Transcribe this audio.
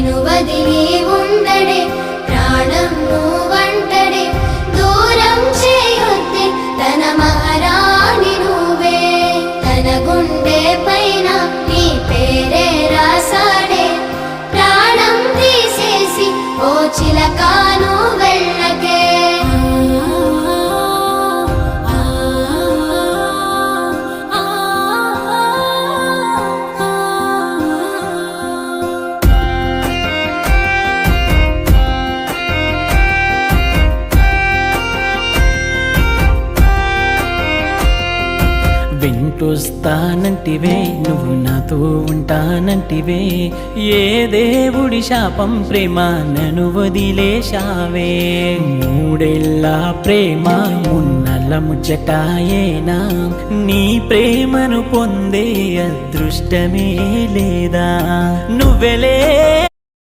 నిన్ను వదిలి ఉండడే ప్రాణం నువ్వంటడే దూరం చేయొద్దే తన మహారాణి నువ్వే తన గుండె పైన నీ పేరే రాసాడే ప్రాణం తీసేసి ఓ చిలకాను వెళ్ళకే వెంటొస్తానంటివే నువ్వు నాతో ఉంటానంటివే ఏ దేవుడి శాపం ప్రేమ నన్ను వదిలేశావే మూడేళ్ళ ప్రేమ మున్నల ముచ్చటాయేనా నీ ప్రేమను పొందే అదృష్టమే లేదా నువ్వెలే